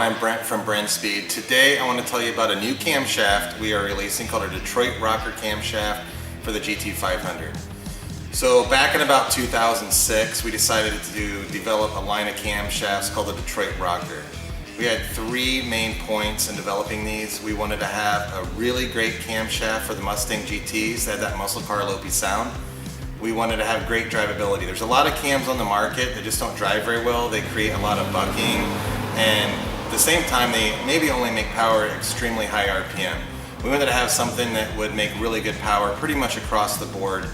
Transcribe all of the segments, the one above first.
I'm Brent from Brenspeed. Today I want to tell you about a new camshaft we are releasing called a Detroit Rocker Camshaft for the GT500. So back in about 2006 we decided to develop a line of camshafts called the Detroit Rocker. We had three main points in developing these. We wanted to have a really great camshaft for the Mustang GTs that had that muscle car lopey sound. We wanted to have great drivability. There's a lot of cams on the market that just don't drive very well. They create a lot of bucking, and at the same time they maybe only make power at extremely high RPM. We wanted to have something that would make really good power pretty much across the board.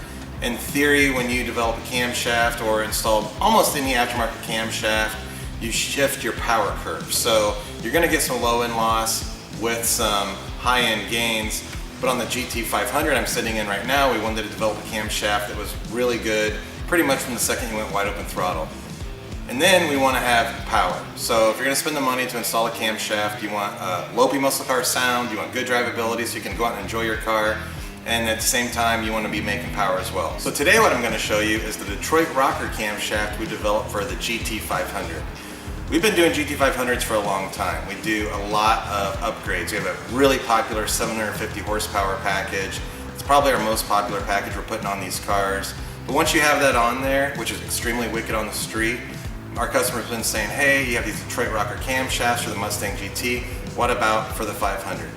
In theory, when you develop a camshaft or install almost any aftermarket camshaft, you shift your power curve. So you're gonna get some low end loss with some high end gains. But on the GT500 I'm sitting in right now, we wanted to develop a camshaft that was really good pretty much from the second you went wide open throttle. And then we want to have power. So if you're going to spend the money to install a camshaft, you want a lopey muscle car sound, you want good drivability so you can go out and enjoy your car, and at the same time you want to be making power as well. So today what I'm going to show you is the Detroit Rocker Camshaft we developed for the GT500. We've been doing GT500s for a long time. We do a lot of upgrades. We have a really popular 750 horsepower package. It's probably our most popular package we're putting on these cars. But once you have that on there, which is extremely wicked on the street, our customers have been saying, hey, you have these Detroit Rocker camshafts for the Mustang GT, what about for the 500?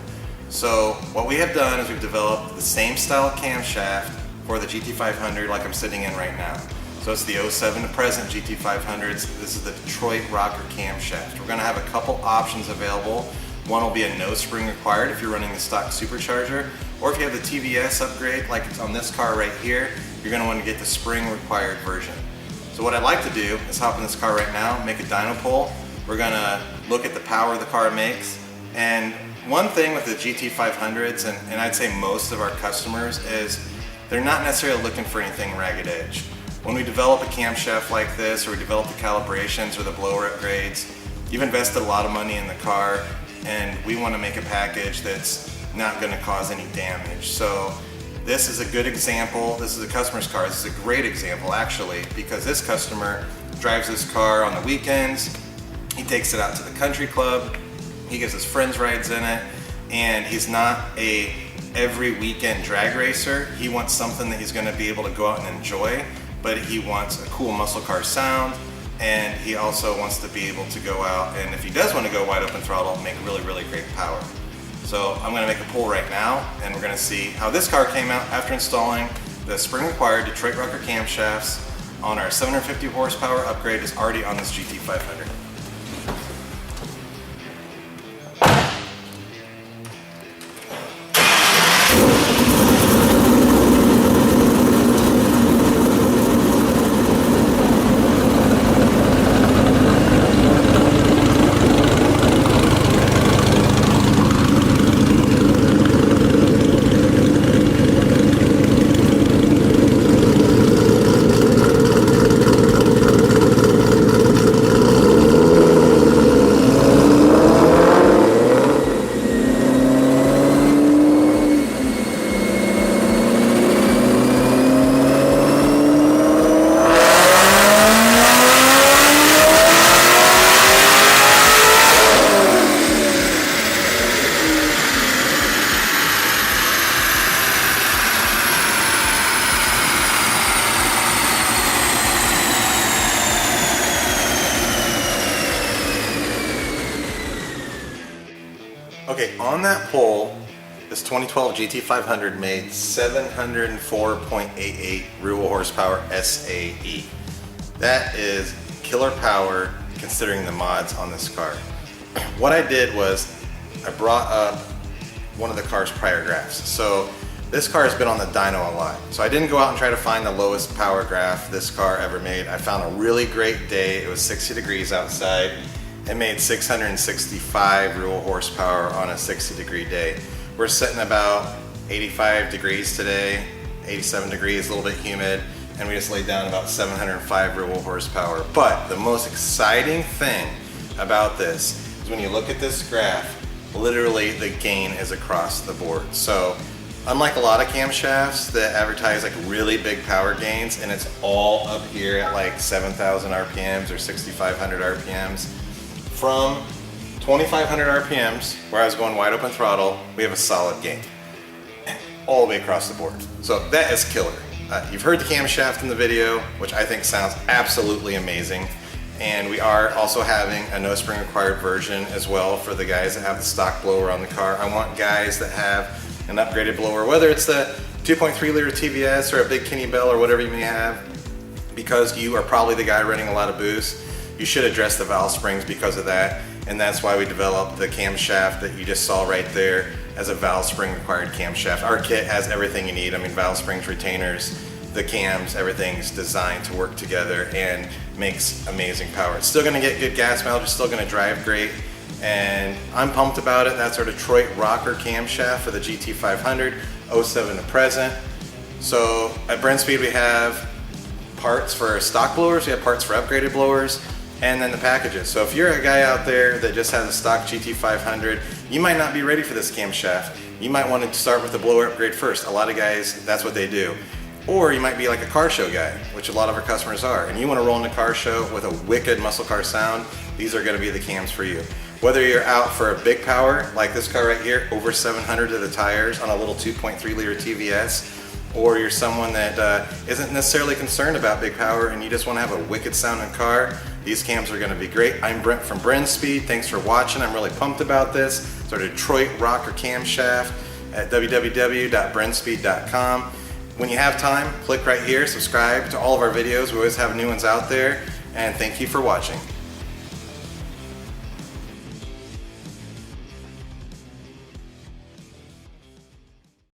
So what we have done is we've developed the same style camshaft for the GT500 like I'm sitting in right now. So it's the 07 to present GT500s. This is the Detroit Rocker Camshaft. We're going to have a couple options available. One will be a no spring required if you're running the stock supercharger, or if you have the TVS upgrade like it's on this car right here, you're going to want to get the spring required version. So what I'd like to do is hop in this car right now, make a dyno pull. We're going to look at the power the car makes. And one thing with the GT500s, and I'd say most of our customers, is they're not necessarily looking for anything ragged edge. When we develop a camshaft like this, or we develop the calibrations or the blower upgrades, you've invested a lot of money in the car, and we want to make a package that's not going to cause any damage. So this is a good example. This is a customer's car. This is a great example actually, because this customer drives this car on the weekends. He takes it out to the country club. He gives his friends rides in it, and he's not a every weekend drag racer. He wants something that he's going to be able to go out and enjoy, but he wants a cool muscle car sound, and he also wants to be able to go out, and if he does want to go wide open throttle, make really, really great power. So I'm going to make a pull right now, and we're going to see how this car came out after installing the spring required Detroit Rocker camshafts on our 750 horsepower upgrade is already on this GT500. Okay, on that pull, this 2012 GT500 made 704.88 real horsepower SAE. That is killer power considering the mods on this car. What I did was I brought up one of the car's prior graphs. So this car has been on the dyno a lot. So I didn't go out and try to find the lowest power graph this car ever made. I found a really great day. It was 60 degrees outside. It made 665 real horsepower on a 60-degree day. We're sitting about 85 degrees today, 87 degrees, a little bit humid, and we just laid down about 705 real horsepower. But the most exciting thing about this is when you look at this graph, literally the gain is across the board. So unlike a lot of camshafts that advertise like really big power gains and it's all up here at like 7,000 RPMs or 6,500 RPMs, from 2,500 RPMs, where I was going wide open throttle, we have a solid gain. All the way across the board. So that is killer. You've heard the camshaft in the video, which I think sounds absolutely amazing. And we are also having a no spring required version as well for the guys that have the stock blower on the car. I want guys that have an upgraded blower, whether it's the 2.3 liter TVS or a big Kenny Bell or whatever you may have, because you are probably the guy running a lot of boost. You should address the valve springs because of that. And that's why we developed the camshaft that you just saw right there as a valve spring required camshaft. Our kit has everything you need. I mean, valve springs, retainers, the cams, everything's designed to work together and makes amazing power. It's still gonna get good gas mileage, it's still gonna drive great, and I'm pumped about it. That's our Detroit Rocker Camshaft for the GT500, 07 to present. So at Brenspeed we have parts for stock blowers, we have parts for upgraded blowers, and then the packages. So if you're a guy out there that just has a stock GT500, you might not be ready for this camshaft. You might want to start with the blower upgrade first. A lot of guys, that's what they do. Or you might be like a car show guy, which a lot of our customers are, and you want to roll in a car show with a wicked muscle car sound, these are going to be the cams for you. Whether you're out for a big power, like this car right here, over 700 to the tires on a little 2.3 liter TVS, or you're someone that isn't necessarily concerned about big power and you just want to have a wicked sounding car, these cams are going to be great. I'm Brent from Brenspeed. Thanks for watching. I'm really pumped about this. It's our Detroit Rocker Camshaft at www.brenspeed.com. When you have time, click right here, subscribe to all of our videos. We always have new ones out there, and thank you for watching.